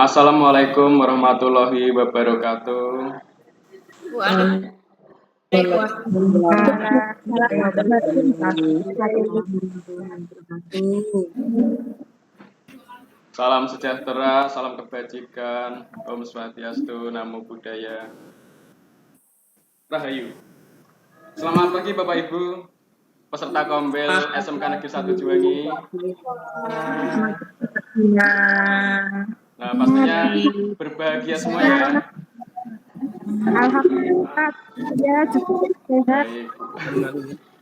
Assalamualaikum warahmatullahi wabarakatuh. Waalaikumsalam warahmatullahi wabarakatuh. Salam sejahtera, salam kebajikan, Om Swastiastu, Namo Buddhaya, Rahayu. Selamat pagi Bapak Ibu, peserta Kombel SMK Negeri 1 Juwangi. Nah, pastinya berbahagia semua ya. Alhamdulillah, ya cukup sehat. Baik.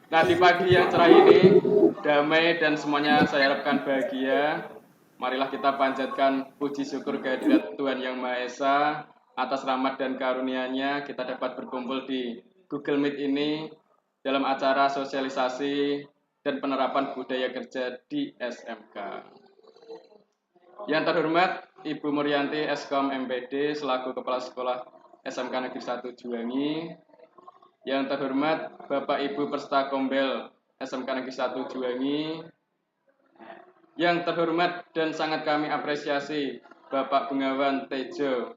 Nah, di pagi yang cerah ini, damai dan semuanya saya harapkan bahagia. Marilah kita panjatkan puji syukur kehadirat Tuhan Yang Maha Esa atas rahmat dan karunia-Nya kita dapat berkumpul di Google Meet ini dalam acara sosialisasi dan penerapan budaya kerja di SMK. Yang terhormat Ibu Murianti Eskom MPD selaku Kepala Sekolah SMK Negeri 1 Juwangi. Yang terhormat Bapak Ibu peserta Kombel SMK Negeri 1 Juwangi. Yang terhormat dan sangat kami apresiasi Bapak Bengawan Tejo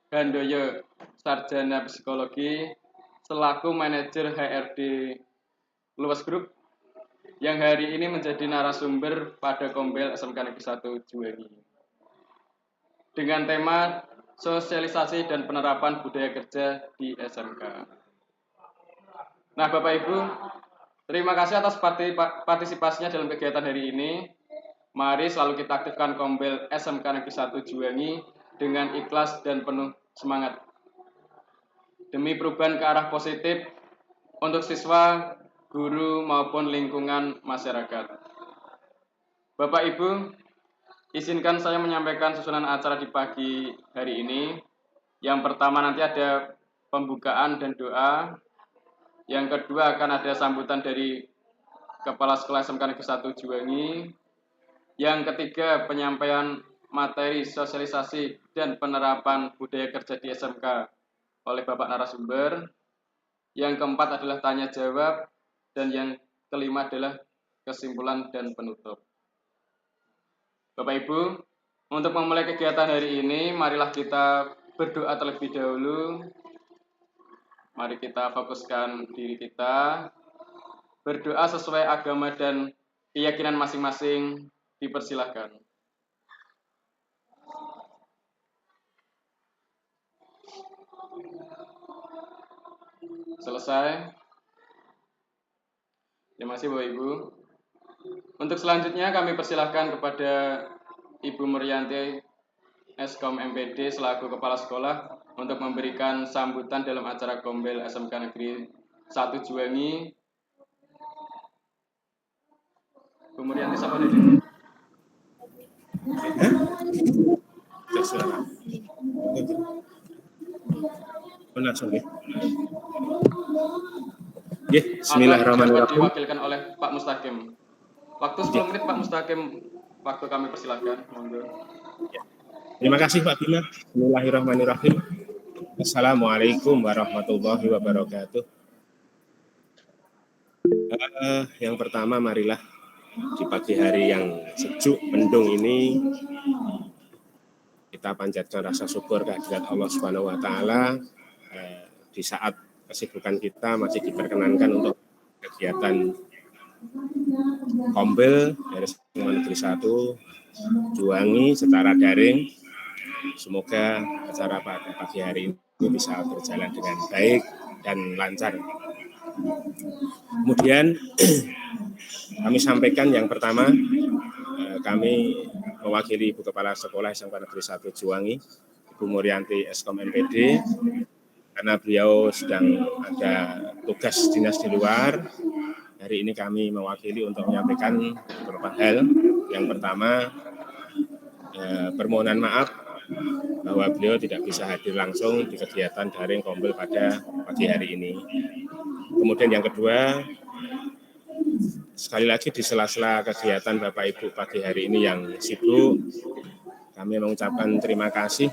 Handoyo, Sarjana Psikologi, selaku Manajer HRD Luas Group, yang hari ini menjadi narasumber pada Kombel SMK Negeri 1 Juwangi. Dengan tema sosialisasi dan penerapan budaya kerja di SMK. Nah, Bapak Ibu, terima kasih atas partisipasinya dalam kegiatan hari ini. Mari selalu kita aktifkan Kombel SMK Negeri 1 Juwangi dengan ikhlas dan penuh semangat. Demi perubahan ke arah positif untuk siswa, guru, maupun lingkungan masyarakat. Bapak Ibu, izinkan saya menyampaikan susunan acara di pagi hari ini. Yang pertama nanti ada pembukaan dan doa. Yang kedua akan ada sambutan dari Kepala Sekolah SMK Negeri 1 Juwangi. Yang ketiga, penyampaian materi sosialisasi dan penerapan budaya kerja di SMK oleh Bapak narasumber. Yang keempat adalah tanya jawab. Dan yang kelima adalah kesimpulan dan penutup. Bapak Ibu, untuk memulai kegiatan hari ini, marilah kita berdoa terlebih dahulu. Mari kita fokuskan diri kita. Berdoa sesuai agama dan keyakinan masing-masing. Dipersilahkan. Selesai. Terima kasih Bapak Ibu. Untuk selanjutnya kami persilahkan kepada Ibu Murianti Eskom MPD selaku Kepala Sekolah untuk memberikan sambutan dalam acara Kombel SMK Negeri 1 Juwangi. Bu Murianti siapa tadi? Bismillahirrahmanirrahim. Diwakilkan oleh Pak Mustaqim. Waktu 10 menit Pak Mustaqim, waktu kami persilahkan. Monggo. Terima kasih Pak Bima. Bismillahirrahmanirrahim. Assalamualaikum warahmatullahi wabarakatuh. Yang pertama, marilah di pagi hari yang sejuk, mendung ini kita panjatkan rasa syukur kehadirat Allah Subhanahu wa taala di saat kesibukan kita masih diperkenankan untuk kegiatan Kombel dari SMK Negeri 1 Juwangi secara daring. Semoga acara pada pagi hari ini bisa berjalan dengan baik dan lancar. Kemudian kami sampaikan yang pertama, kami mewakili Ibu Kepala Sekolah SMK Negeri 1 Juwangi, Ibu Murianti Eskom MPD, karena beliau sedang ada tugas dinas di luar. Hari ini kami mewakili untuk menyampaikan beberapa hal. Yang pertama, permohonan maaf bahwa beliau tidak bisa hadir langsung di kegiatan daring Kombel pada pagi hari ini. Kemudian yang kedua, sekali lagi di sela-sela kegiatan Bapak Ibu pagi hari ini yang sibuk, kami mengucapkan terima kasih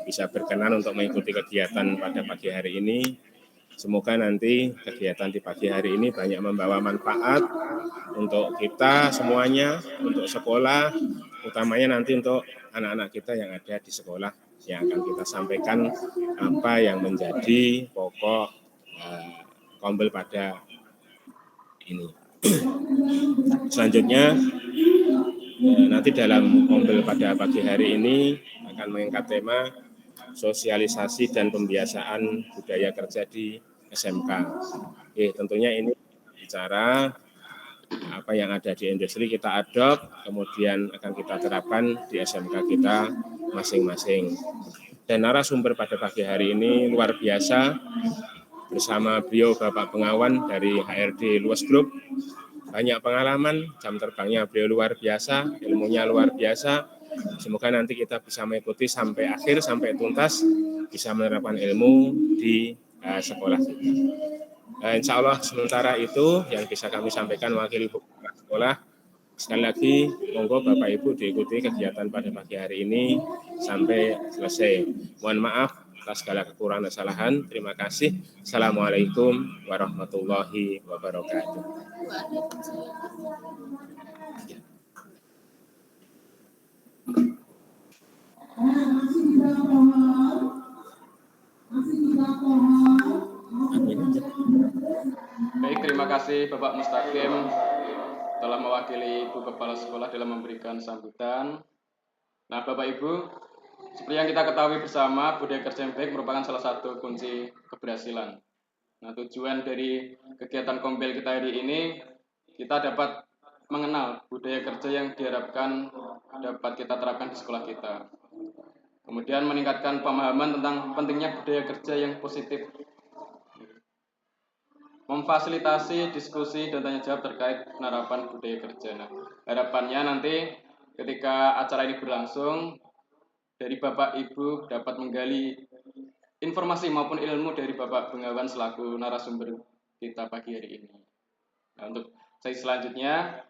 bisa berkenan untuk mengikuti kegiatan pada pagi hari ini. Semoga nanti kegiatan di pagi hari ini banyak membawa manfaat untuk kita semuanya, untuk sekolah, utamanya nanti untuk anak-anak kita yang ada di sekolah yang akan kita sampaikan apa yang menjadi pokok Kombel pada ini. Selanjutnya nanti dalam Kombel pada pagi hari ini akan mengangkat tema sosialisasi dan pembiasaan budaya kerja di SMK. Tentunya ini bicara apa yang ada di industri kita adopt, kemudian akan kita terapkan di SMK kita masing-masing. Dan narasumber pada pagi hari ini luar biasa, bersama beliau Bapak Pengawan dari HRD Luas Group. Banyak pengalaman, jam terbangnya beliau luar biasa, ilmunya luar biasa. Semoga nanti kita bisa mengikuti sampai akhir, sampai tuntas, bisa menerapkan ilmu di sekolah kita. Insya Allah sementara itu yang bisa kami sampaikan wakil ibu sekolah. Sekali lagi, monggo Bapak Ibu diikuti kegiatan pada pagi hari ini sampai selesai. Mohon maaf atas segala kekurangan dan kesalahan. Terima kasih. Assalamualaikum warahmatullahi wabarakatuh. Baik, terima kasih Bapak Mustaqim telah mewakili Ibu Kepala Sekolah dalam memberikan sambutan. Nah, Bapak Ibu, seperti yang kita ketahui bersama, budaya kerja yang baik merupakan salah satu kunci keberhasilan. Nah, tujuan dari kegiatan Kombel kita hari ini, kita dapat mengenal budaya kerja yang diharapkan dapat kita terapkan di sekolah kita. Kemudian meningkatkan pemahaman tentang pentingnya budaya kerja yang positif. Memfasilitasi diskusi dan tanya jawab terkait penerapan budaya kerja. Nah, harapannya nanti ketika acara ini berlangsung, dari Bapak Ibu dapat menggali informasi maupun ilmu dari Bapak Bengawan selaku narasumber kita pagi hari ini. Nah, untuk sesi selanjutnya,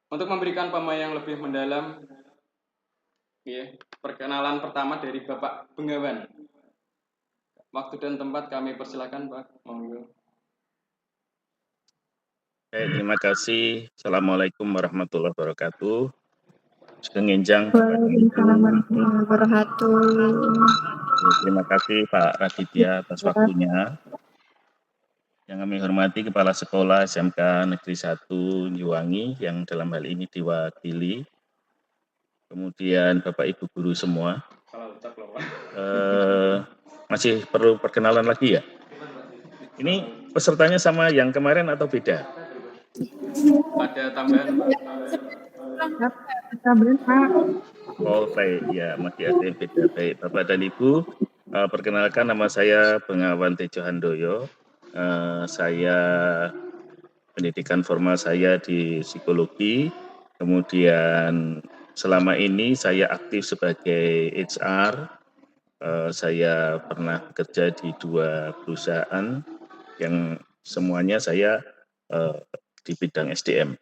untuk memberikan pemahaman yang lebih mendalam, perkenalan pertama dari Bapak Bengawan. Waktu dan tempat kami persilakan, Pak. Monggo. Terima kasih. Assalamualaikum warahmatullahi wabarakatuh. Sengenjang. Waalaikumsalam warahmatullahi wabarakatuh. Terima kasih Pak Raditya atas waktunya. Yang kami hormati Kepala Sekolah SMK Negeri 1 Juwangi yang dalam hal ini diwakili. Kemudian Bapak Ibu guru semua. Masih perlu perkenalan lagi ya? Ini pesertanya sama yang kemarin atau beda? Ada tambahan, Pak. Oh baik, ya masih ada yang beda. Baik, Bapak dan Ibu, perkenalkan nama saya Bengawan Tejo Handoyo. Saya pendidikan formal saya di psikologi. Kemudian selama ini saya aktif sebagai HR. Saya pernah bekerja di 2 perusahaan yang semuanya saya di bidang SDM.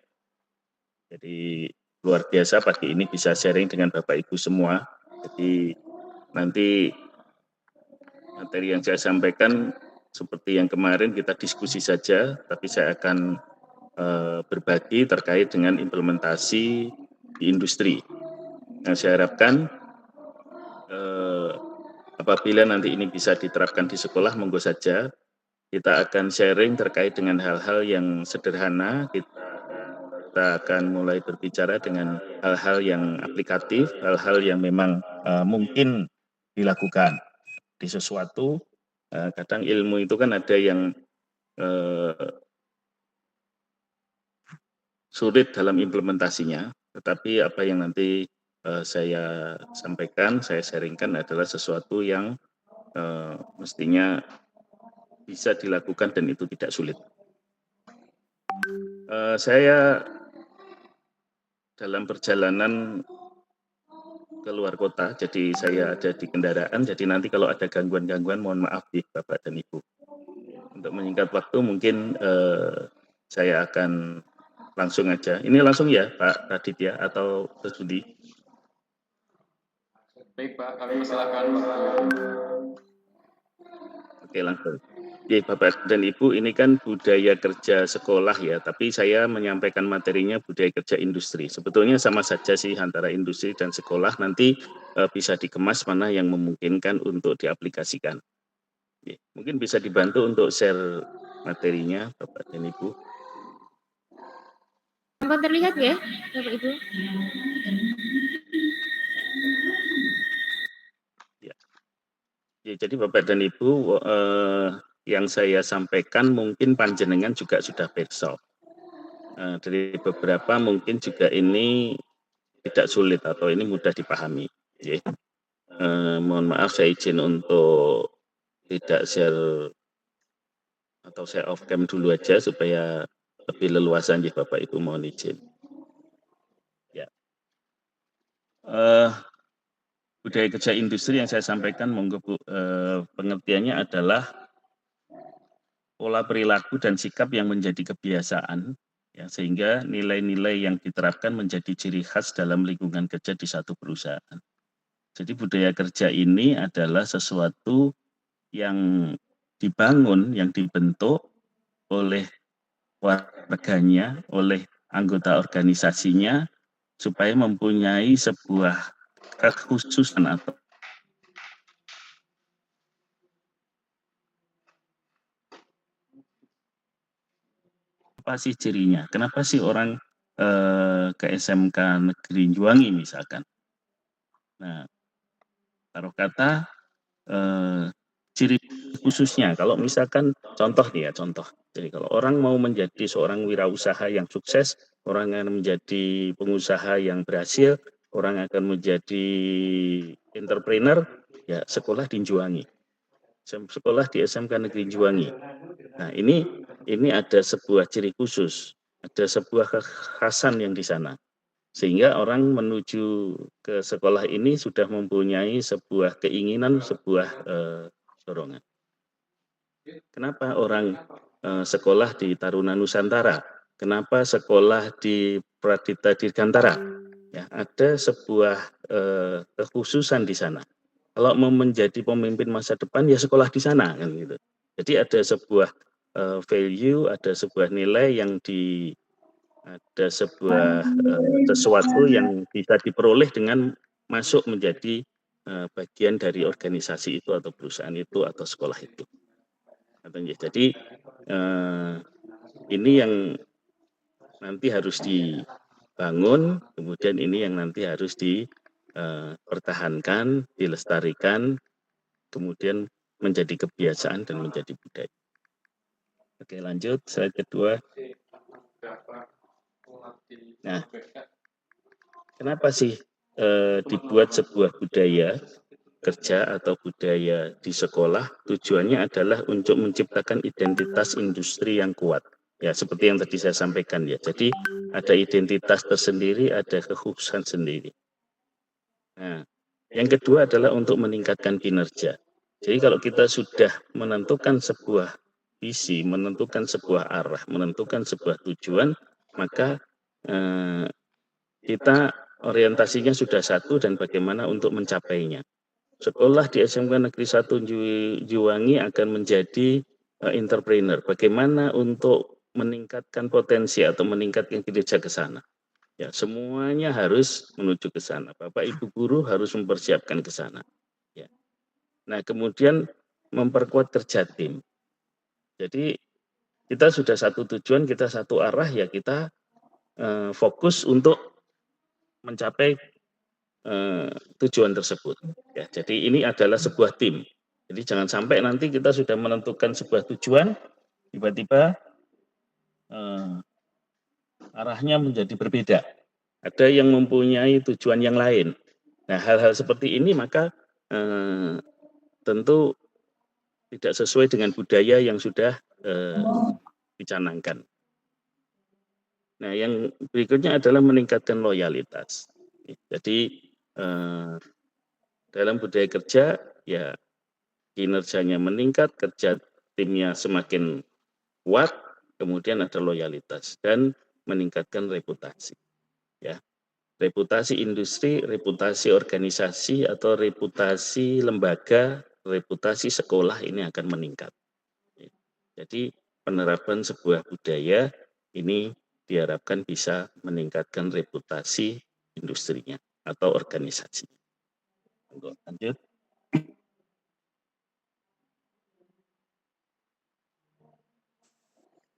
Jadi luar biasa pagi ini bisa sharing dengan Bapak Ibu semua. Jadi nanti materi yang saya sampaikan seperti yang kemarin kita diskusi saja, tapi saya akan berbagi terkait dengan implementasi di industri. Nah, saya harapkan apabila nanti ini bisa diterapkan di sekolah, monggo saja. Kita akan sharing terkait dengan hal-hal yang sederhana. Kita akan mulai berbicara dengan hal-hal yang aplikatif, hal-hal yang memang mungkin dilakukan di sesuatu. Kadang ilmu itu kan ada yang sulit dalam implementasinya, tetapi apa yang nanti saya sampaikan, saya sharingkan adalah sesuatu yang mestinya bisa dilakukan dan itu tidak sulit. Saya dalam perjalanan ke luar kota, jadi saya ada di kendaraan, jadi nanti kalau ada gangguan-gangguan mohon maaf ya Bapak dan Ibu. Untuk menyingkat waktu mungkin saya akan langsung aja. Ini langsung ya Pak Raditya atau Budi? Baik Pak, kami persilakan. Oke langsung. Bapak dan Ibu, ini kan budaya kerja sekolah ya, tapi saya menyampaikan materinya budaya kerja industri. Sebetulnya sama saja sih antara industri dan sekolah, nanti bisa dikemas mana yang memungkinkan untuk diaplikasikan. Mungkin bisa dibantu untuk share materinya, Bapak dan Ibu. Tampak terlihat ya, Bapak Ibu? Ya, jadi Bapak dan Ibu, yang saya sampaikan mungkin panjenengan juga sudah pirsa. Dari beberapa mungkin juga ini tidak sulit atau ini mudah dipahami. Ya. Mohon maaf saya izin untuk tidak share atau saya off cam dulu aja supaya lebih leluasa ya Bapak Ibu, mohon izin. Ya. Budaya kerja industri yang saya sampaikan monggo Bu, pengertiannya adalah pola perilaku dan sikap yang menjadi kebiasaan ya, sehingga nilai-nilai yang diterapkan menjadi ciri khas dalam lingkungan kerja di satu perusahaan. Jadi budaya kerja ini adalah sesuatu yang dibangun, yang dibentuk oleh warganya, oleh anggota organisasinya supaya mempunyai sebuah kekhususan atau apa sih cirinya? Kenapa sih orang ke SMK Negeri Juwangi misalkan? Nah, taruh kata ciri khususnya, kalau misalkan contoh nih ya, contoh. Jadi kalau orang mau menjadi seorang wirausaha yang sukses, orang akan menjadi pengusaha yang berhasil, orang akan menjadi entrepreneur, ya sekolah di Juwangi. Sekolah di SMK Negeri Juwangi. Nah, ini ada sebuah ciri khusus, ada sebuah kekhasan yang di sana. Sehingga orang menuju ke sekolah ini sudah mempunyai sebuah keinginan, sebuah dorongan. Kenapa orang sekolah di Taruna Nusantara? Kenapa sekolah di Pradita Dirgantara? Ya, ada sebuah kekhususan di sana. Kalau mau menjadi pemimpin masa depan ya sekolah di sana kan gitu. Jadi ada sebuah value, ada sebuah nilai yang ada sebuah sesuatu yang bisa diperoleh dengan masuk menjadi bagian dari organisasi itu atau perusahaan itu atau sekolah itu. Jadi ini yang nanti harus dibangun, kemudian ini yang nanti harus dipertahankan, dilestarikan, kemudian menjadi kebiasaan dan menjadi budaya. Oke, lanjut slide kedua. Nah, kenapa sih dibuat sebuah budaya kerja atau budaya di sekolah? Tujuannya adalah untuk menciptakan identitas industri yang kuat. Ya, seperti yang tadi saya sampaikan ya. Jadi ada identitas tersendiri, ada kekhususan sendiri. Nah, yang kedua adalah untuk meningkatkan kinerja. Jadi kalau kita sudah menentukan sebuah visi, menentukan sebuah arah, menentukan sebuah tujuan, maka kita orientasinya sudah satu dan bagaimana untuk mencapainya. Sekolah di SMK Negeri 1 Juwangi akan menjadi entrepreneur. Bagaimana untuk meningkatkan potensi atau meningkatkan kinerja ke sana. Ya, semuanya harus menuju ke sana. Bapak Ibu guru harus mempersiapkan ke sana. Ya. Nah, kemudian memperkuat kerja tim. Jadi kita sudah satu tujuan, kita satu arah, ya kita fokus untuk mencapai tujuan tersebut. Ya, jadi ini adalah sebuah tim. Jadi jangan sampai nanti kita sudah menentukan sebuah tujuan, tiba-tiba arahnya menjadi berbeda. Ada yang mempunyai tujuan yang lain. Nah, hal-hal seperti ini maka tentu tidak sesuai dengan budaya yang sudah dicanangkan. Nah, yang berikutnya adalah meningkatkan loyalitas. Jadi dalam budaya kerja ya kinerjanya meningkat, kerja timnya semakin kuat, kemudian ada loyalitas dan meningkatkan reputasi. Ya, reputasi industri, reputasi organisasi atau reputasi lembaga, reputasi sekolah ini akan meningkat. Jadi penerapan sebuah budaya ini diharapkan bisa meningkatkan reputasi industrinya atau organisasinya. Lanjut.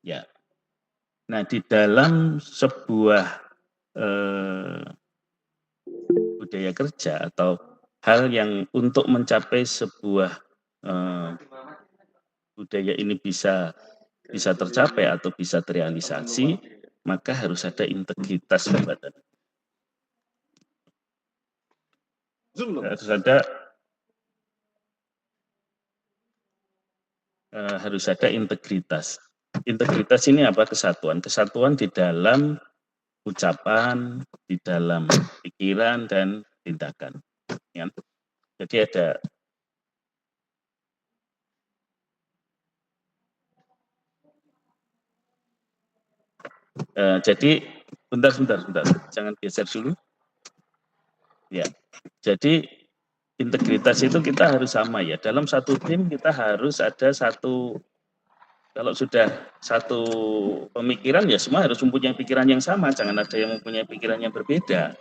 Ya. Nah, di dalam sebuah budaya kerja atau hal yang untuk mencapai sebuah budaya ini bisa tercapai atau bisa terrealisasi, maka harus ada integritas badan. Harus ada integritas. Integritas ini apa? Kesatuan. Kesatuan di dalam ucapan, di dalam pikiran dan tindakan. Ya. Jadi ada jadi bentar, jangan geser dulu. Ya, jadi integritas itu kita harus sama ya. Dalam satu tim kita harus ada satu. Kalau sudah satu pemikiran ya semua harus mempunyai pikiran yang sama, jangan ada yang mempunyai pikiran yang berbeda.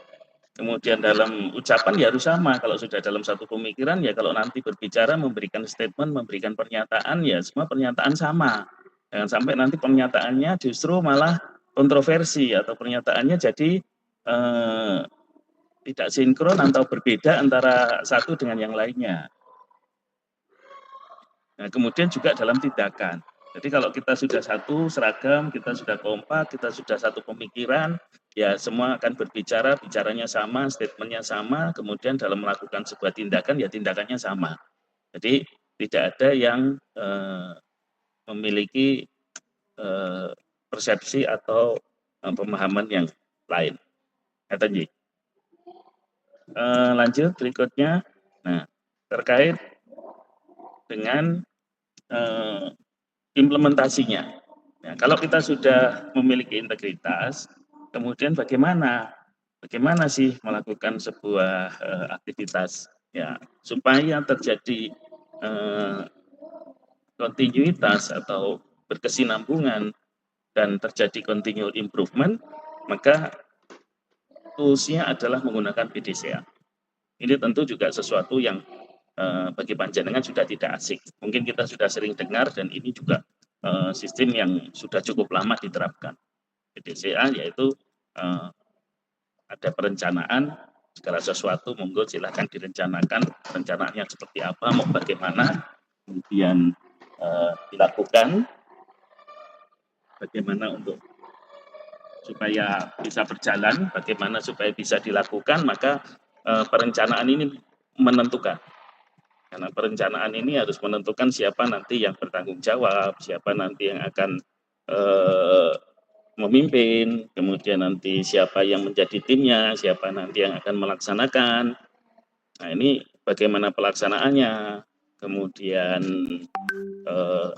Kemudian dalam ucapan ya harus sama, kalau sudah dalam satu pemikiran ya kalau nanti berbicara, memberikan statement, memberikan pernyataan ya semua pernyataan sama. Jangan sampai nanti pernyataannya justru malah kontroversi atau pernyataannya jadi tidak sinkron atau berbeda antara satu dengan yang lainnya. Nah, kemudian juga dalam tindakan. Jadi kalau kita sudah satu seragam, kita sudah kompak, kita sudah satu pemikiran, ya semua akan berbicara, bicaranya sama, statementnya sama, kemudian dalam melakukan sebuah tindakan, ya tindakannya sama. Jadi tidak ada yang memiliki persepsi atau pemahaman yang lain. Katanya. Lanjut berikutnya. Nah, terkait dengan implementasinya. Nah, kalau kita sudah memiliki integritas, kemudian bagaimana sih melakukan sebuah aktivitas ya supaya terjadi kontinuitas atau berkesinambungan dan terjadi continual improvement, maka tools-nya adalah menggunakan PDCA. Ini tentu juga sesuatu yang bagi panjenengan sudah tidak asing. Mungkin kita sudah sering dengar dan ini juga sistem yang sudah cukup lama diterapkan. PDCA yaitu ada perencanaan, segala sesuatu monggo silahkan direncanakan, perencanaannya seperti apa, mau bagaimana, kemudian dilakukan, bagaimana untuk supaya bisa berjalan, bagaimana supaya bisa dilakukan, maka perencanaan ini menentukan. Karena perencanaan ini harus menentukan siapa nanti yang bertanggung jawab, siapa nanti yang akan memimpin, kemudian nanti siapa yang menjadi timnya, siapa nanti yang akan melaksanakan. Nah ini bagaimana pelaksanaannya, kemudian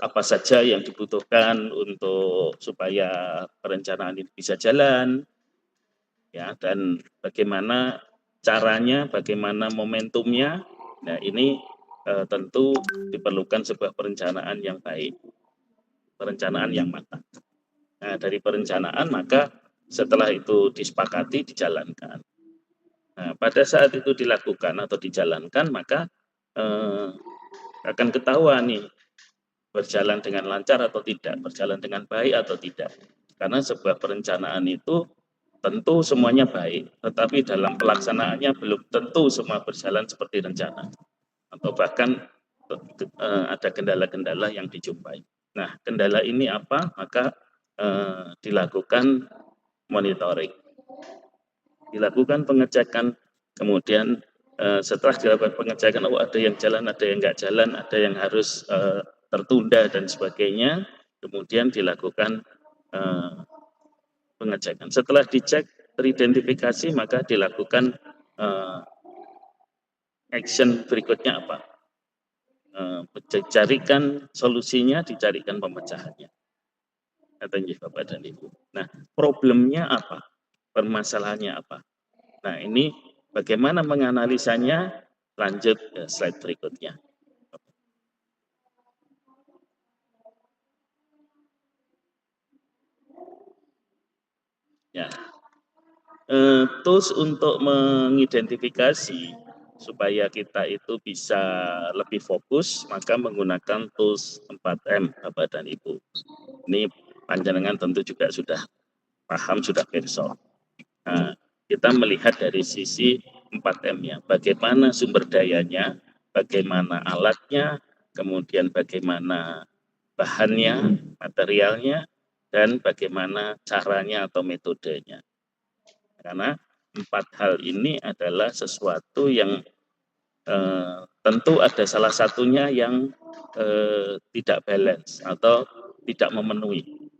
apa saja yang dibutuhkan untuk supaya perencanaan ini bisa jalan, ya, dan bagaimana caranya, bagaimana momentumnya. Nah ini tentu diperlukan sebuah perencanaan yang baik, perencanaan yang matang. Nah, dari perencanaan maka setelah itu disepakati, dijalankan. Nah, pada saat itu dilakukan atau dijalankan maka akan ketahuan nih berjalan dengan lancar atau tidak, berjalan dengan baik atau tidak. Karena sebuah perencanaan itu tentu semuanya baik, tetapi dalam pelaksanaannya belum tentu semua berjalan seperti rencana. Atau bahkan ada kendala-kendala yang dijumpai. Nah, kendala ini apa? Maka dilakukan monitoring, dilakukan pengecekan, kemudian setelah dilakukan pengecekan, ada yang jalan, ada yang nggak jalan, ada yang harus tertunda dan sebagainya, kemudian dilakukan pengecekan. Setelah dicek, teridentifikasi, maka dilakukan action berikutnya apa? Dicarikan solusinya, dicarikan pemecahannya. Katanya Bapak dan Ibu. Nah, problemnya apa? Permasalahannya apa? Nah, ini bagaimana menganalisanya? Lanjut ke slide berikutnya. Ya, tools untuk mengidentifikasi supaya kita itu bisa lebih fokus, maka menggunakan tools 4M, Bapak dan Ibu. Ini panjenengan tentu juga sudah paham, sudah pirsa. Nah, kita melihat dari sisi 4M-nya, bagaimana sumber dayanya, bagaimana alatnya, kemudian bagaimana bahannya, materialnya, dan bagaimana caranya atau metodenya. Karena 4 hal ini adalah sesuatu yang tentu ada salah satunya yang tidak balance atau tidak memenuhi.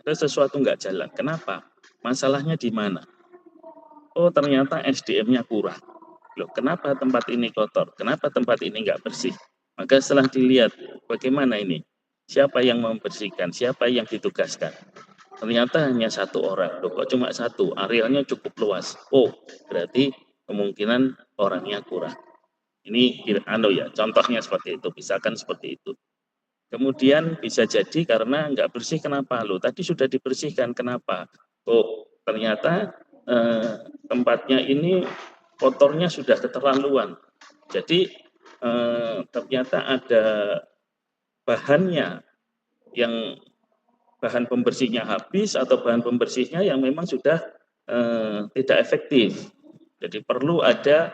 Ada sesuatu nggak jalan. Kenapa? Masalahnya di mana? Oh, ternyata SDM-nya kurang. Loh, kenapa tempat ini kotor? Kenapa tempat ini nggak bersih? Maka setelah dilihat bagaimana ini, siapa yang membersihkan, siapa yang ditugaskan. Ternyata hanya 1 orang. Loh, kok cuma 1? Arealnya cukup luas. Oh, berarti kemungkinan orangnya kurang. Ini contohnya seperti itu, misalkan seperti itu. Kemudian bisa jadi karena nggak bersih, kenapa? Loh, tadi sudah dibersihkan, kenapa? Oh, ternyata tempatnya ini kotornya sudah keterlaluan. Jadi ternyata ada bahannya yang bahan pembersihnya habis atau bahan pembersihnya yang memang sudah tidak efektif. Jadi perlu ada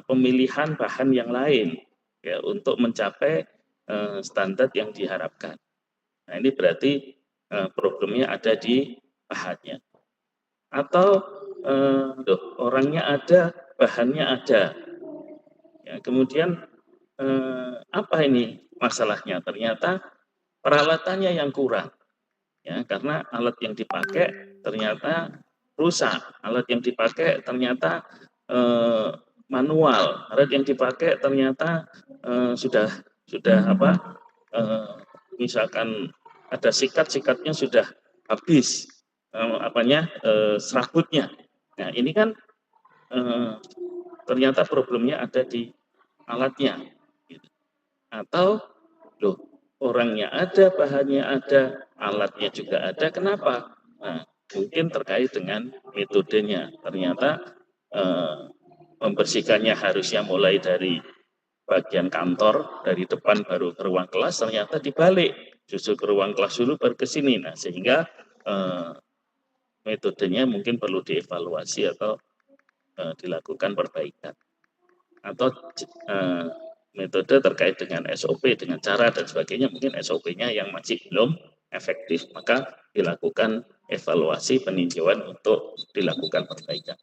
pemilihan bahan yang lain ya untuk mencapai standar yang diharapkan. Nah, ini berarti problemnya ada di bahannya. Atau orangnya ada, bahannya ada. Ya, kemudian apa ini masalahnya? Ternyata peralatannya yang kurang. Ya, karena alat yang dipakai ternyata rusak, alat yang dipakai ternyata manual, alat yang dipakai ternyata sudah misalkan ada sikatnya sudah habis serabutnya. Nah, ini kan ternyata problemnya ada di alatnya. Atau loh, orangnya ada, bahannya ada, alatnya juga ada. Kenapa? Nah, mungkin terkait dengan metodenya. Ternyata membersihkannya harusnya mulai dari bagian kantor, dari depan baru ke ruang kelas, ternyata dibalik. Justru ke ruang kelas dulu baru ke sini. Nah, sehingga metodenya mungkin perlu dievaluasi atau dilakukan perbaikan. Atau metode terkait dengan SOP, dengan cara dan sebagainya, mungkin SOP-nya yang masih belum efektif, maka dilakukan evaluasi peninjauan untuk dilakukan perbaikan.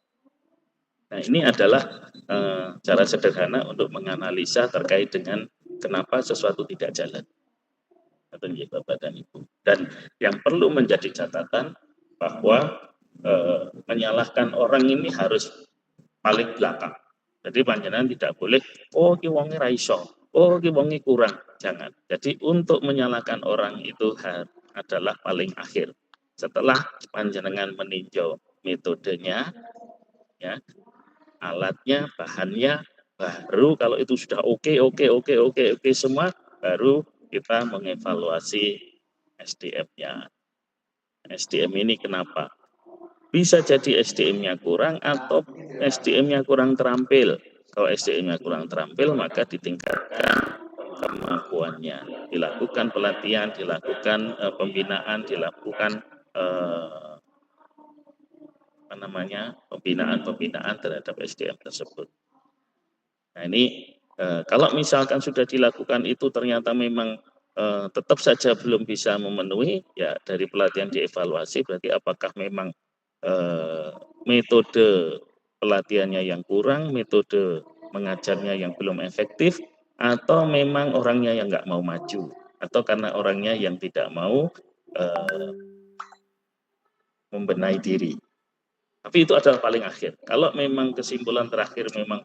Nah, ini adalah cara sederhana untuk menganalisa terkait dengan kenapa sesuatu tidak jalan. Bapak dan Ibu. Dan yang perlu menjadi catatan bahwa menyalahkan orang ini harus paling belakang. Jadi panjenengan tidak boleh, oh ki wonge ra iso, oh ki wonge kurang, jangan. Jadi untuk menyalahkan orang itu adalah paling akhir. Setelah panjenengan meninjau metodenya, ya, alatnya, bahannya, baru kalau itu sudah oke semua, baru kita mengevaluasi SDM-nya. SDM ini kenapa? Bisa jadi SDM-nya kurang atau SDM-nya kurang terampil. Kalau SDM-nya kurang terampil, maka ditingkatkan kemampuannya. Dilakukan pelatihan, dilakukan pembinaan, dilakukan pembinaan terhadap SDM tersebut. Nah, ini kalau misalkan sudah dilakukan itu ternyata memang tetap saja belum bisa memenuhi, ya dari pelatihan dievaluasi, berarti apakah memang metode pelatihannya yang kurang, metode mengajarnya yang belum efektif, atau memang orangnya yang nggak mau maju, atau karena orangnya yang tidak mau membenahi diri. Tapi itu adalah paling akhir. Kalau memang kesimpulan terakhir memang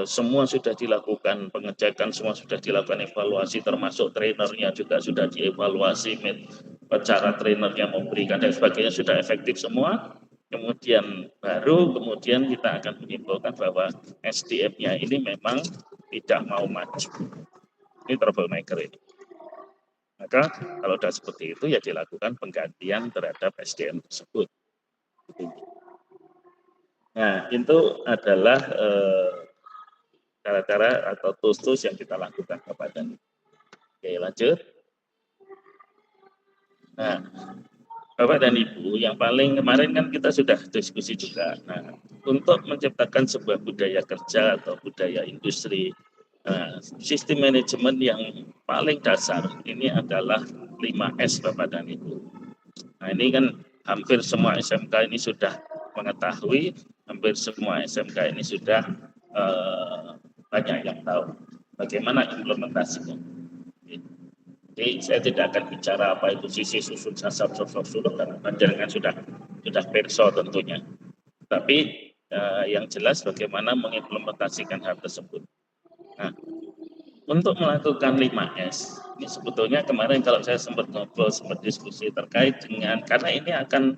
semua sudah dilakukan pengecekan, semua sudah dilakukan evaluasi, termasuk trainernya juga sudah dievaluasi, cara trainernya memberikan dan sebagainya sudah efektif semua. Kemudian kita akan menyimpulkan bahwa SDM-nya ini memang tidak mau maju. Ini troublemaker ini. Maka kalau sudah seperti itu ya dilakukan penggantian terhadap SDM tersebut. tinggi. Nah, itu adalah cara-cara atau tools-tools yang kita lakukan kepada. Oke, lanjut. Nah, Bapak dan Ibu, yang paling kemarin kan kita sudah diskusi juga. Nah, untuk menciptakan sebuah budaya kerja atau budaya industri, sistem manajemen yang paling dasar ini adalah 5S Bapak dan Ibu. Nah, ini kan hampir semua SMK ini sudah mengetahui, hampir semua SMK ini sudah banyak yang tahu bagaimana implementasinya. Jadi saya tidak akan bicara apa itu sisi susun sasar suluh karena panjangan sudah perso tentunya. Tapi yang jelas bagaimana mengimplementasikan hal tersebut. Nah, untuk melakukan 5S, ini sebetulnya kemarin kalau saya sempat ngobrol, sempat diskusi terkait dengan, karena ini akan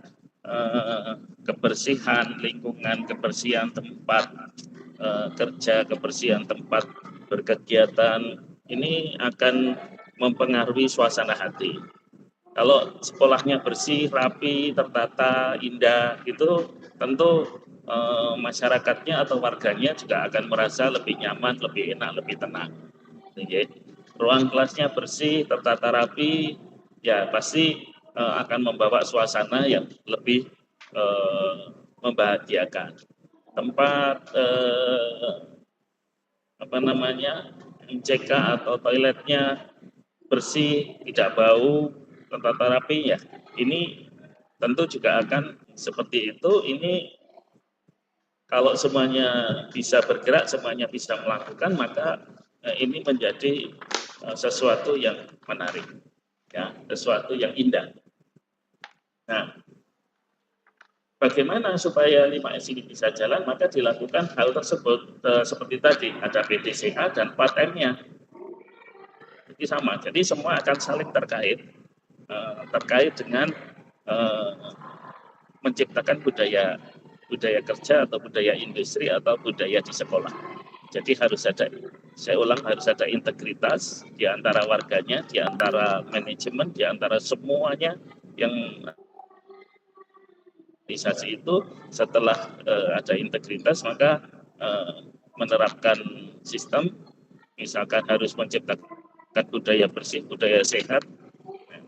kebersihan lingkungan, kebersihan tempat kerja, kebersihan tempat berkegiatan, ini akan mempengaruhi suasana hati. Kalau sekolahnya bersih, rapi, tertata, indah, itu tentu masyarakatnya atau warganya juga akan merasa lebih nyaman, lebih enak, lebih tenang. Jadi, ruang kelasnya bersih, tertata rapi, ya pasti akan membawa suasana yang lebih membahagiakan. Tempat MCK atau toiletnya bersih, tidak bau, tertata rapi, ya ini tentu juga akan seperti itu. Ini kalau semuanya bisa bergerak, semuanya bisa melakukan, maka ini menjadi sesuatu yang menarik, ya, sesuatu yang indah. Nah, bagaimana supaya 5S ini bisa jalan? Maka dilakukan hal tersebut seperti tadi, ada PDCA dan 4M-nya. Jadi sama, jadi semua akan saling terkait dengan menciptakan budaya kerja atau budaya industri atau budaya di sekolah. Jadi harus ada, saya ulang, harus ada integritas di antara warganya, di antara manajemen, di antara semuanya yang organisasi itu. Setelah ada integritas, maka menerapkan sistem, misalkan harus menciptakan budaya bersih, budaya sehat,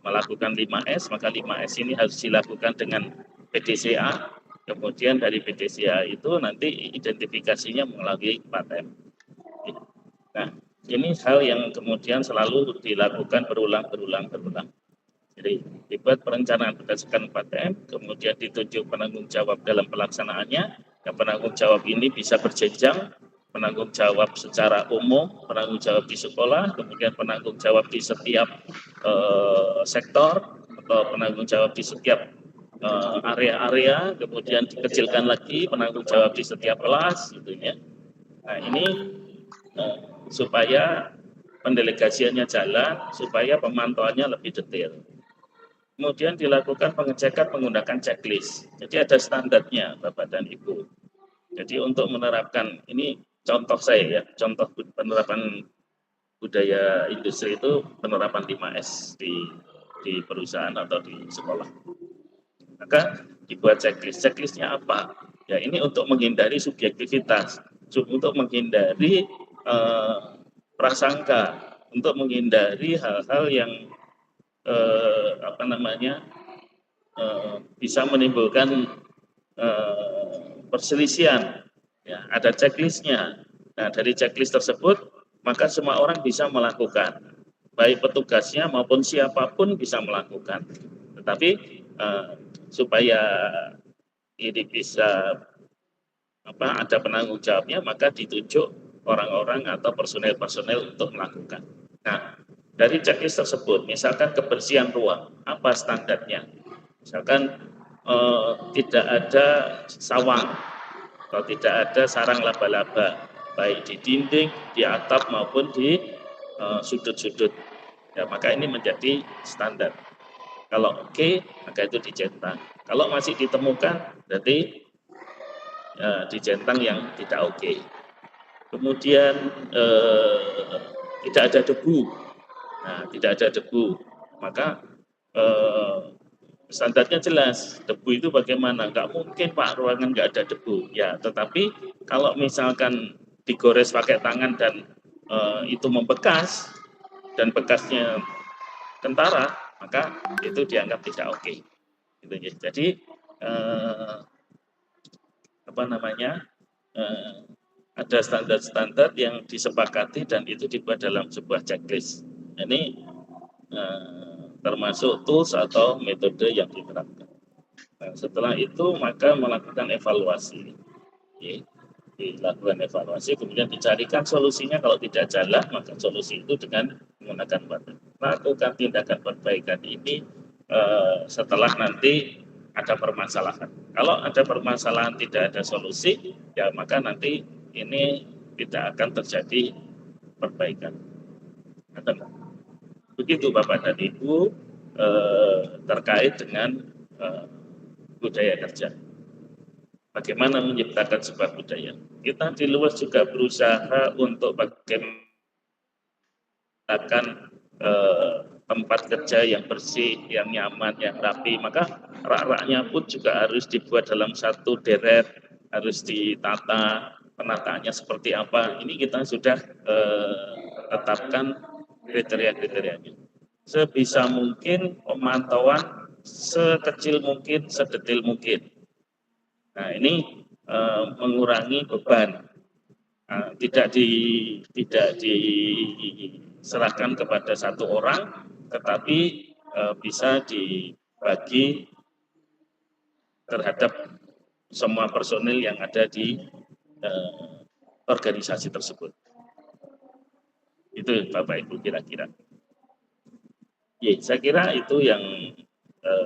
melakukan 5S, maka 5S ini harus dilakukan dengan PDCA. Kemudian dari PDCA itu nanti identifikasinya melalui 4M. Nah, ini hal yang kemudian selalu dilakukan berulang. Jadi dibuat perencanaan berdasarkan 4M, kemudian ditunjuk penanggung jawab dalam pelaksanaannya. Dan penanggung jawab ini bisa berjenjang, penanggung jawab secara umum, penanggung jawab di sekolah, kemudian penanggung jawab di setiap sektor, atau penanggung jawab di setiap area-area, kemudian dikecilkan lagi penanggung jawab di setiap kelas, gitu ya. Nah, ini supaya pendelegasiannya jalan, supaya pemantauannya lebih detail. Kemudian dilakukan pengecekan menggunakan checklist. Jadi ada standarnya, Bapak dan Ibu. Jadi untuk menerapkan, ini contoh saya ya, contoh penerapan budaya industri itu penerapan 5S di perusahaan atau di sekolah. Maka dibuat checklist. Checklistnya apa? Ya ini untuk menghindari subjektivitas, untuk menghindari prasangka, untuk menghindari hal-hal yang bisa menimbulkan perselisihan. Ya, ada checklistnya. Nah, dari checklist tersebut, maka semua orang bisa melakukan, baik petugasnya maupun siapapun bisa melakukan. Tetapi supaya ini bisa ada penanggung jawabnya, maka ditunjuk orang-orang atau personel-personel untuk melakukan. Nah, dari checklist tersebut, misalkan kebersihan ruang, apa standarnya? Misalkan tidak ada sawang atau tidak ada sarang laba-laba, baik di dinding, di atap maupun di sudut-sudut. Ya, maka ini menjadi standar. Kalau oke, maka itu dicentang. Kalau masih ditemukan, berarti dicentang yang tidak oke. Kemudian tidak ada debu. Nah, tidak ada debu, maka Standarnya jelas, debu itu bagaimana? Nggak mungkin Pak, ruangan nggak ada debu. Ya, tetapi kalau misalkan digores pakai tangan dan itu membekas, dan bekasnya kentara, maka itu dianggap tidak oke. Gitu ya. Jadi apa namanya? Ada standar-standar yang disepakati dan itu dibuat dalam sebuah checklist. Ini termasuk tools atau metode yang diterapkan. Nah, setelah itu maka melakukan evaluasi. Ya, dilakukan evaluasi, kemudian dicarikan solusinya. Kalau tidak jalan, maka solusi itu dengan menggunakan baterai. Lakukan tindakan perbaikan ini setelah nanti ada permasalahan. Kalau ada permasalahan tidak ada solusi, ya maka nanti ini tidak akan terjadi perbaikan. Begitu Bapak dan Ibu terkait dengan budaya kerja. Bagaimana menciptakan sebuah budaya. Kita di luar juga berusaha untuk bagaimana tempat kerja yang bersih, yang nyaman, yang rapi. Maka rak-raknya pun juga harus dibuat dalam satu deret, harus ditata, penataannya seperti apa. Ini kita sudah tetapkan kriteria-kriterianya. Sebisa mungkin pemantauan sekecil mungkin, sedetil mungkin. Nah, ini mengurangi beban, tidak diserahkan kepada satu orang, tetapi bisa dibagi terhadap semua personil yang ada di organisasi tersebut. Itu Bapak Ibu kira-kira. Ya, saya kira itu yang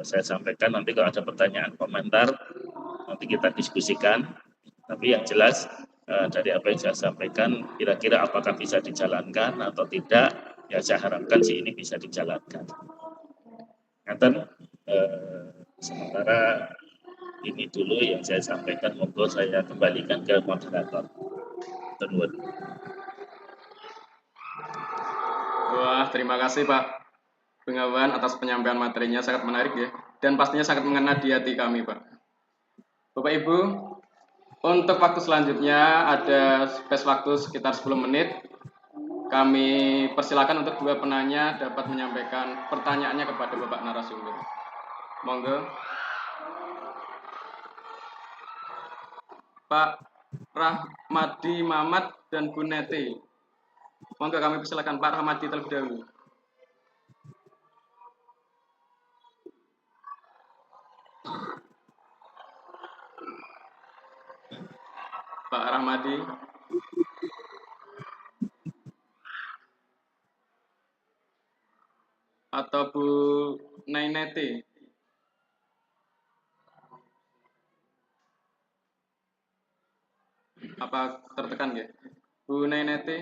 saya sampaikan. Nanti kalau ada pertanyaan, komentar, nanti kita diskusikan. Tapi yang jelas dari apa yang saya sampaikan, kira-kira apakah bisa dijalankan atau tidak, ya saya harapkan sih ini bisa dijalankan. Ngaten, sementara ini dulu yang saya sampaikan, monggo saya kembalikan ke moderator. Terima. Wah, terima kasih Pak Bengawan atas penyampaian materinya, sangat menarik ya. Dan pastinya sangat mengena di hati kami Pak. Bapak Ibu, untuk waktu selanjutnya ada space waktu sekitar 10 menit. Kami persilakan untuk dua penanya dapat menyampaikan pertanyaannya kepada Bapak narasumber. Monggo. Pak Rahmadi Mamat dan Bu Neti. Monggo kami persilakan Pak Rahmadi terlebih dahulu. Pak Rahmadi. Atau Bu Naineti. Apa tertekan ya? Bu Naineti.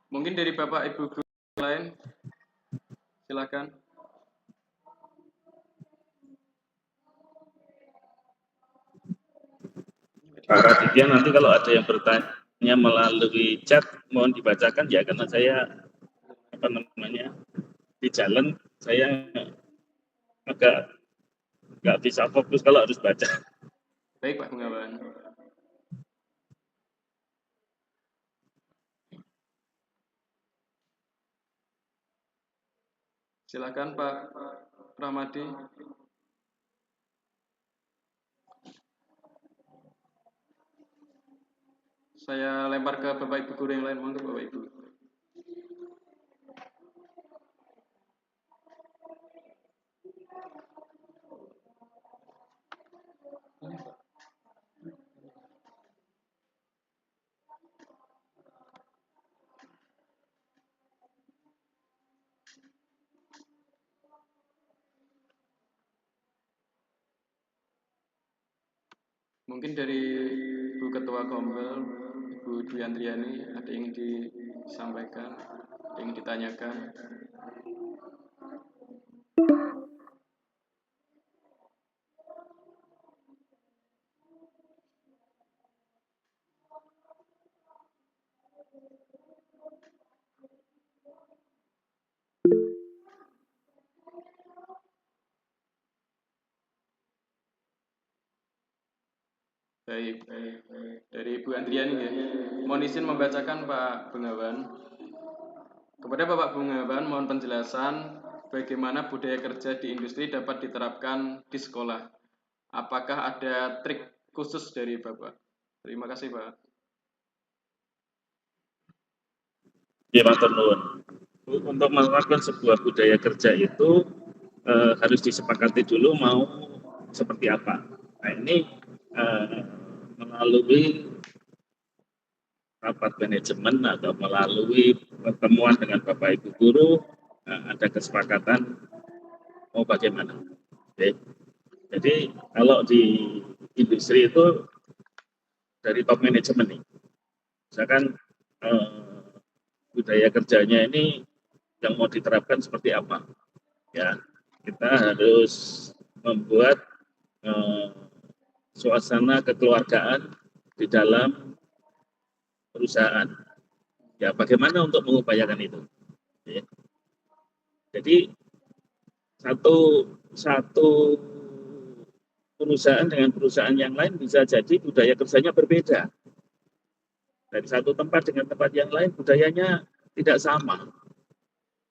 Mungkin dari Bapak Ibu guru lain, silakan. Pak Raditya, nanti kalau ada yang bertanya melalui chat, mohon dibacakan ya, karena saya di jalan saya agak nggak bisa fokus kalau harus baca. Baik Pak Bengawan. Silakan Pak Ramadi. Saya lempar ke Bapak Ibu guru yang lain, monggo Bapak Ibu. Mungkin dari Bu Ketua Kombel, Ibu Dwi Andriani, ada yang ingin disampaikan, ada yang ingin ditanyakan. Baik, dari Ibu Andriani ya. Mohon izin membacakan Pak Bengawan. Kepada Bapak Bengawan, mohon penjelasan bagaimana budaya kerja di industri dapat diterapkan di sekolah. Apakah ada trik khusus dari Bapak? Terima kasih, Pak. Ya, Matur nuwun. Untuk melakukan sebuah budaya kerja itu harus disepakati dulu mau seperti apa. Nah, ini melalui rapat manajemen atau melalui pertemuan dengan Bapak Ibu guru ada kesepakatan mau bagaimana. Oke. Jadi kalau di industri itu dari top manajemen nih, misalkan budaya kerjanya ini yang mau diterapkan seperti apa, ya kita harus membuat suasana kekeluargaan di dalam perusahaan. Ya, bagaimana untuk mengupayakan itu? Ya. Jadi satu perusahaan dengan perusahaan yang lain bisa jadi budaya kerjanya berbeda. Dari satu tempat dengan tempat yang lain budayanya tidak sama.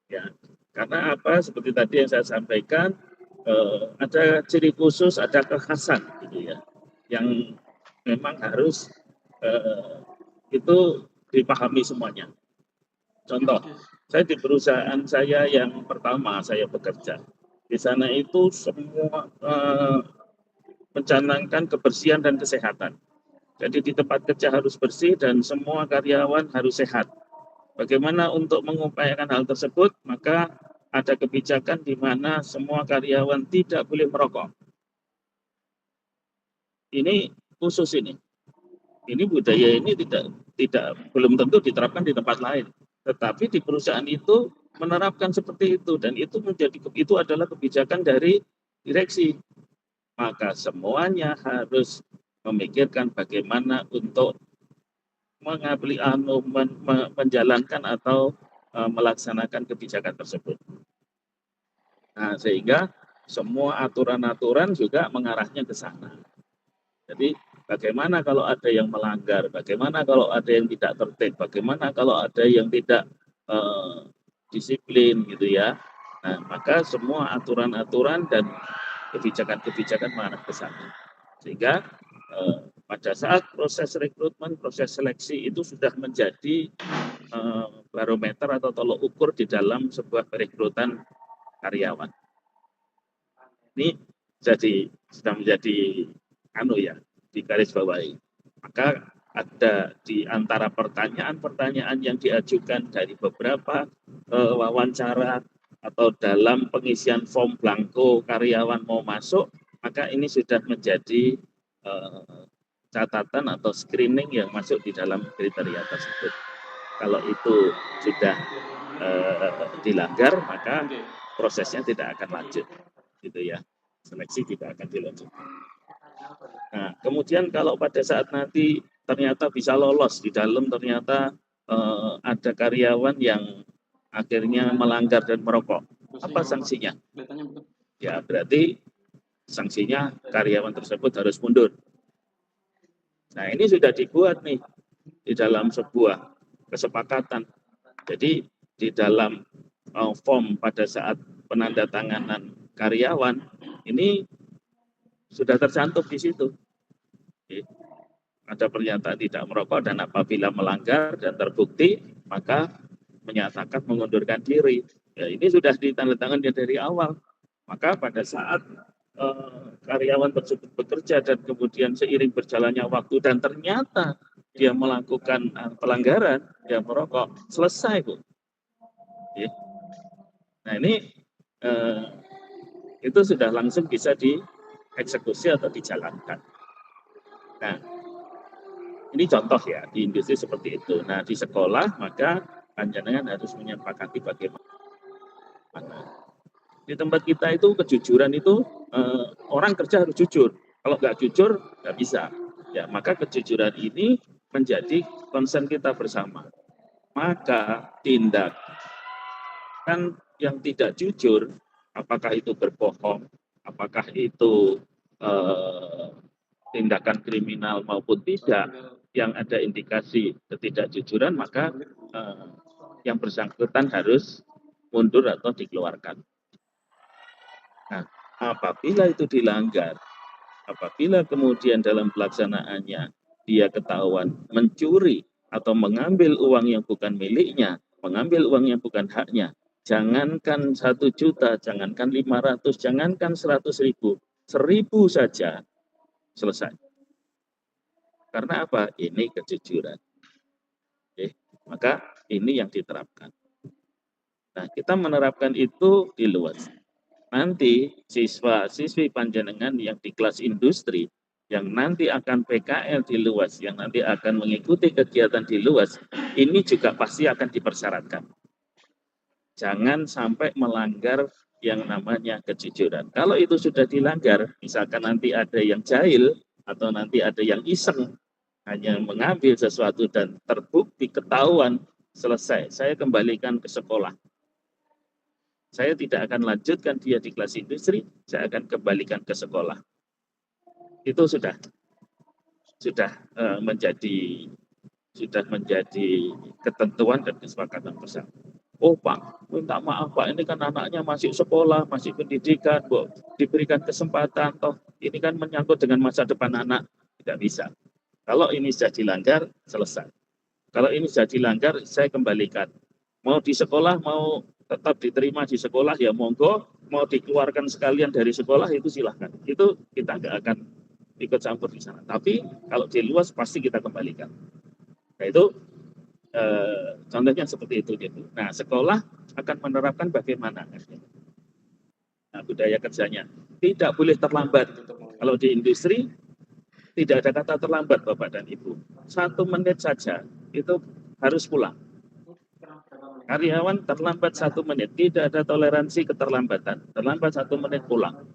Ya, karena apa? Seperti tadi yang saya sampaikan, ada ciri khusus, ada kekhasan, gitu ya, yang memang harus itu dipahami semuanya. Contoh, saya di perusahaan saya yang pertama saya bekerja, di sana itu semua mencanangkan kebersihan dan kesehatan. Jadi di tempat kerja harus bersih dan semua karyawan harus sehat. Bagaimana untuk mengupayakan hal tersebut? Maka ada kebijakan di mana semua karyawan tidak boleh merokok. Ini khusus ini. Ini budaya ini tidak belum tentu diterapkan di tempat lain. Tetapi di perusahaan itu menerapkan seperti itu dan itu adalah kebijakan dari direksi. Maka semuanya harus memikirkan bagaimana untuk menjalankan atau melaksanakan kebijakan tersebut. Nah, sehingga semua aturan-aturan juga mengarahnya ke sana. Jadi bagaimana kalau ada yang melanggar, bagaimana kalau ada yang tidak tertib, bagaimana kalau ada yang tidak disiplin gitu ya. Nah, maka semua aturan-aturan dan kebijakan-kebijakan mengarah ke sana. Sehingga pada saat proses rekrutmen, proses seleksi itu sudah menjadi barometer atau tolok ukur di dalam sebuah perekrutan karyawan. Ini sudah menjadi di garis bawahi. Maka ada di antara pertanyaan-pertanyaan yang diajukan dari beberapa wawancara atau dalam pengisian form blanko karyawan mau masuk, maka ini sudah menjadi catatan atau screening yang masuk di dalam kriteria tersebut. Kalau itu sudah dilanggar, maka prosesnya tidak akan lanjut, gitu ya. Seleksi tidak akan dilanjutkan. Nah, kemudian kalau pada saat nanti ternyata bisa lolos di dalam ternyata ada karyawan yang akhirnya melanggar dan merokok, apa sanksinya? Ya berarti sanksinya karyawan tersebut harus mundur. Nah ini sudah dibuat nih di dalam sebuah kesepakatan. Jadi di dalam form pada saat penandatanganan karyawan ini sudah tercantum di situ. Ada pernyataan tidak merokok dan apabila melanggar dan terbukti maka menyatakan mengundurkan diri. Ya, ini sudah ditandatangani dari awal. Maka pada saat karyawan tersebut bekerja dan kemudian seiring berjalannya waktu dan ternyata dia melakukan pelanggaran, dia merokok, selesai Bu. Ya. Nah ini itu sudah langsung bisa dieksekusi atau dijalankan. Nah ini contoh ya di industri seperti itu. Nah di sekolah maka panjenengan harus menyepakati bagaimana. Di tempat kita itu kejujuran itu orang kerja harus jujur. Kalau nggak jujur nggak bisa. Ya maka kejujuran ini menjadi concern kita bersama. Maka tindakan yang tidak jujur, apakah itu berbohong, apakah itu tindakan kriminal maupun tidak, yang ada indikasi ketidakjujuran, maka yang bersangkutan harus mundur atau dikeluarkan. Nah, apabila itu dilanggar, apabila kemudian dalam pelaksanaannya dia ketahuan mencuri atau mengambil uang yang bukan miliknya, mengambil uang yang bukan haknya, jangankan 1 juta, jangankan 500, jangankan 100.000, 1.000 saja selesai. Karena apa? Ini kejujuran. Oke, maka ini yang diterapkan. Nah, kita menerapkan itu di luas. Nanti siswa-siswi panjenengan yang di kelas industri, yang nanti akan PKL di luas, yang nanti akan mengikuti kegiatan di luas, ini juga pasti akan dipersyaratkan. Jangan sampai melanggar yang namanya kejujuran. Kalau itu sudah dilanggar, misalkan nanti ada yang jahil, atau nanti ada yang iseng, hanya mengambil sesuatu dan terbukti ketahuan, selesai, saya kembalikan ke sekolah. Saya tidak akan lanjutkan dia di kelas industri, saya akan kembalikan ke sekolah. Itu sudah menjadi ketentuan dan kesepakatan bersama. Oh Pak, minta maaf Pak, ini kan anaknya masih sekolah, masih pendidikan, Bu, diberikan kesempatan, toh ini kan menyangkut dengan masa depan anak, tidak bisa. Kalau ini sudah dilanggar, selesai. Kalau ini sudah dilanggar, saya kembalikan. Mau di sekolah, mau tetap diterima di sekolah, ya monggo. Mau dikeluarkan sekalian dari sekolah, itu silahkan. Itu kita nggak akan ikut campur di sana. Tapi kalau di luas, pasti kita kembalikan. Nah itu contohnya seperti itu. Gitu. Nah sekolah akan menerapkan bagaimana? Nah, budaya kerjanya. Tidak boleh terlambat. Kalau di industri, tidak ada kata terlambat Bapak dan Ibu. 1 menit saja itu harus pulang. Karyawan terlambat 1 menit, tidak ada toleransi keterlambatan. Terlambat 1 menit pulang.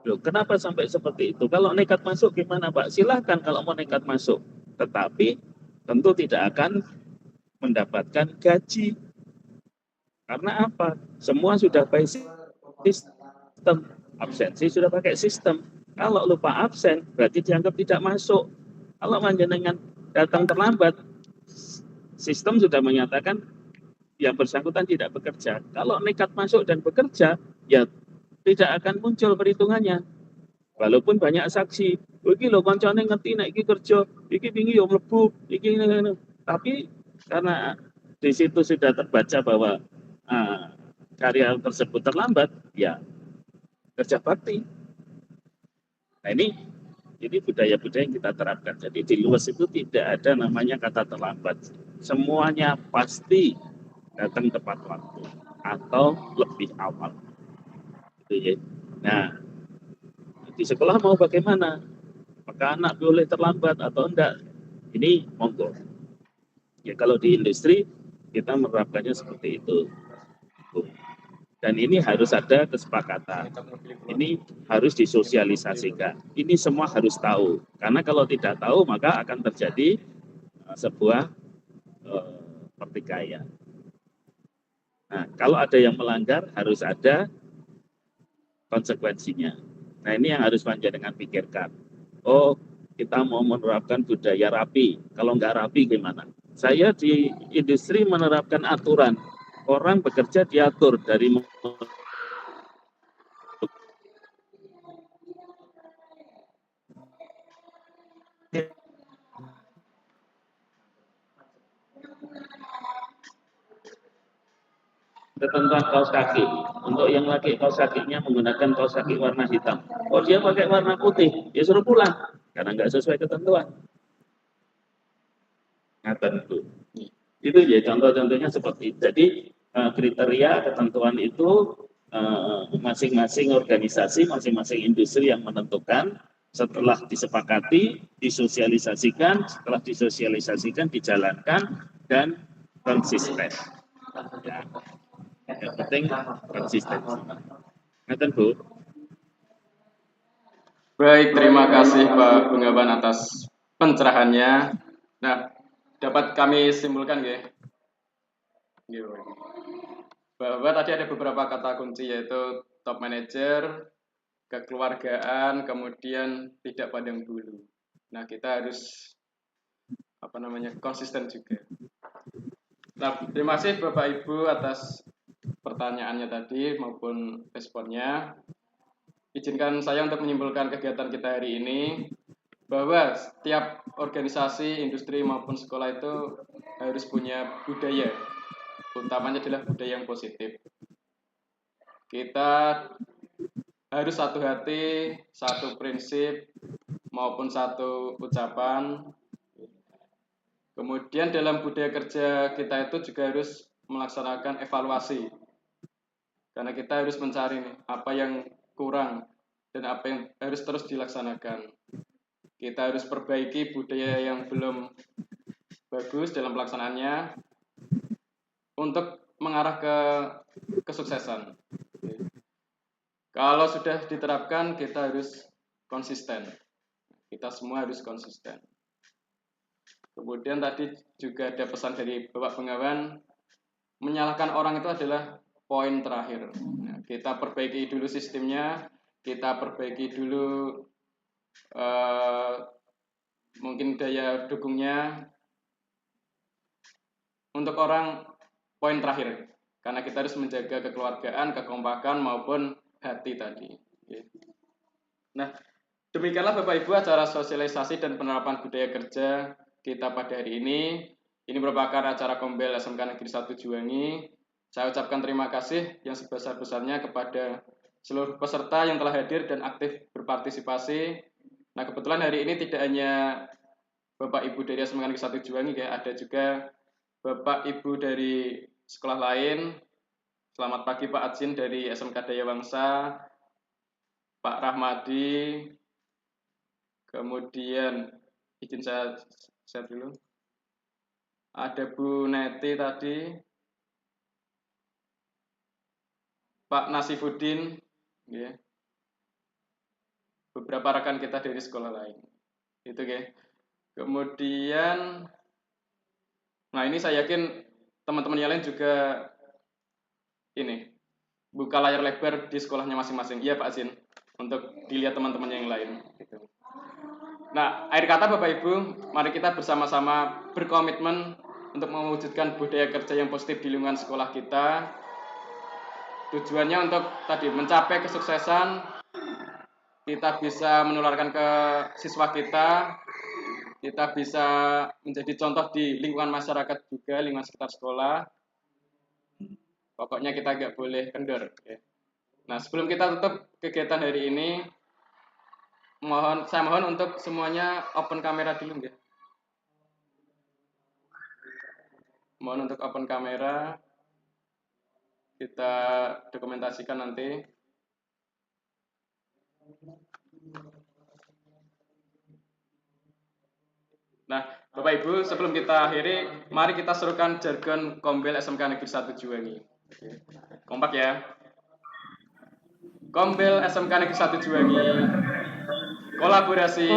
Loh, kenapa sampai seperti itu? Kalau nekat masuk gimana Pak? Silahkan kalau mau nekat masuk. Tetapi tentu tidak akan mendapatkan gaji. Karena apa? Semua sudah pakai sistem. Absensi sudah pakai sistem. Kalau lupa absen, berarti dianggap tidak masuk. Kalau panjenengan datang terlambat, sistem sudah menyatakan yang bersangkutan tidak bekerja. Kalau nekat masuk dan bekerja, ya tidak akan muncul perhitungannya. Walaupun banyak saksi, iki lho koncone ngerti nek iki kerja, iki wingi yo mlebu, iki tapi karena di situ sudah terbaca bahwa karya tersebut terlambat, ya kerja bakti. Nah ini budaya-budaya yang kita terapkan. Jadi di luas itu tidak ada namanya kata terlambat. Semuanya pasti datang tepat waktu atau lebih awal. Gitu ya. Nah, di sekolah mau bagaimana? Apakah anak boleh terlambat atau enggak? Ini monggo. Ya kalau di industri kita menerapkannya seperti itu. Dan ini harus ada kesepakatan. Ini harus disosialisasikan. Ini semua harus tahu. Karena kalau tidak tahu maka akan terjadi sebuah pertikaian. Nah, kalau ada yang melanggar harus ada konsekuensinya. Nah, ini yang harus panjenengan pikirkan. Oh, kita mau menerapkan budaya rapi. Kalau nggak rapi gimana? Saya di industri menerapkan aturan. Orang bekerja diatur dari ketentuan kaos kaki. Untuk yang laki kaos kakinya menggunakan kaos kaki warna hitam. Oh dia pakai warna putih, ya suruh pulang karena nggak sesuai ketentuan. Nah tentu. Itu ya contoh-contohnya seperti itu. Jadi kriteria ketentuan itu masing-masing organisasi, masing-masing industri yang menentukan. Setelah disepakati, disosialisasikan, setelah disosialisasikan, dijalankan dan konsisten. Ya. Yang penting konsisten. Ngeten Bu. Baik, terima kasih Pak Bungawan atas pencerahannya. Nah, dapat kami simpulkan ya, bahwa tadi ada beberapa kata kunci yaitu top manager, kekeluargaan, kemudian tidak pandang bulu. Nah, kita harus konsisten juga. Nah, terima kasih Bapak Ibu atas pertanyaannya tadi maupun responnya. Izinkan saya untuk menyimpulkan kegiatan kita hari ini bahwa setiap organisasi, industri maupun sekolah itu harus punya budaya. Utamanya adalah budaya yang positif. Kita harus satu hati, satu prinsip maupun satu ucapan. Kemudian dalam budaya kerja kita itu juga harus melaksanakan evaluasi. Karena kita harus mencari apa yang kurang dan apa yang harus terus dilaksanakan. Kita harus perbaiki budaya yang belum bagus dalam pelaksanaannya untuk mengarah ke kesuksesan. Kalau sudah diterapkan, kita harus konsisten. Kita semua harus konsisten. Kemudian tadi juga ada pesan dari Bapak Bengawan, menyalahkan orang itu adalah poin terakhir. Nah, kita perbaiki dulu sistemnya, kita perbaiki dulu mungkin daya dukungnya. Untuk orang, poin terakhir. Karena kita harus menjaga kekeluargaan, kekompakan maupun hati tadi. Nah, demikianlah Bapak Ibu acara sosialisasi dan penerapan budaya kerja kita pada hari ini. Ini merupakan acara Kombel SMK Negeri 1 Juwangi. Saya ucapkan terima kasih yang sebesar-besarnya kepada seluruh peserta yang telah hadir dan aktif berpartisipasi. Nah, kebetulan hari ini tidak hanya Bapak Ibu dari SMK Negeri 1 Juwangi, ya, ada juga Bapak Ibu dari sekolah lain. Selamat pagi Pak Adsin dari SMK Daya Wangsa, Pak Rahmadi, kemudian izin saya dulu. Ada Bu Neti tadi, Pak Nasifuddin, ya. Beberapa rekan kita dari sekolah lain. Itu ya. Kemudian, nah ini saya yakin teman-teman yang lain juga ini buka layar lebar di sekolahnya masing-masing. Iya Pak Azin, untuk dilihat teman-teman yang lain. Gitu. Nah, akhir kata Bapak Ibu, mari kita bersama-sama berkomitmen untuk mewujudkan budaya kerja yang positif di lingkungan sekolah kita. Tujuannya untuk tadi mencapai kesuksesan, kita bisa menularkan ke siswa kita bisa menjadi contoh di lingkungan masyarakat juga, lingkungan sekitar sekolah. Pokoknya kita nggak boleh kendor. Ya. Nah, sebelum kita tutup kegiatan hari ini, saya mohon untuk semuanya open kamera dulu, ya. Mohon untuk open kamera, kita dokumentasikan nanti. Nah, Bapak Ibu, sebelum kita akhiri, mari kita serukan jargon Kombel SMK Negeri 1 Juwangi. Kompak ya. Kombel SMK Negeri 1 Juwangi. Kolaborasi.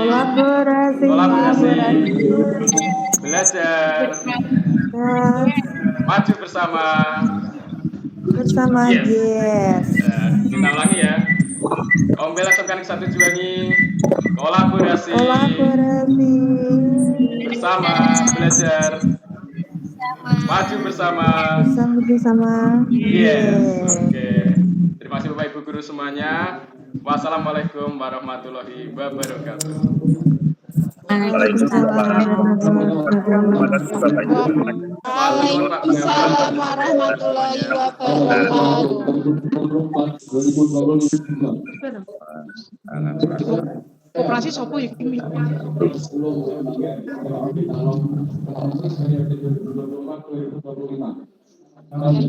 Belajar. Maju bersama. Yes. Nah, kita ulangi ya. Kombel SMK Negeri 1 Juwangi. Kolaborasi. Bersama belajar. Maju bersama. Yes. Oke. Terima kasih Bapak Ibu guru semuanya. Wassalamualaikum warahmatullahi wabarakatuh. Waalaikumsalam warahmatullahi wabarakatuh. Koperasi sopo ya kimi. Mohon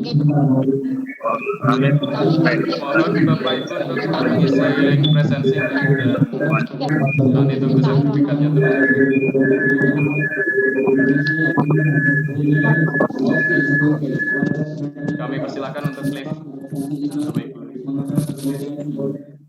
Bapak Ibu untuk mengisi link presensi dan nanti tunggu sertifikatnya terus. Kami persilakan untuk live Bapak Ibu.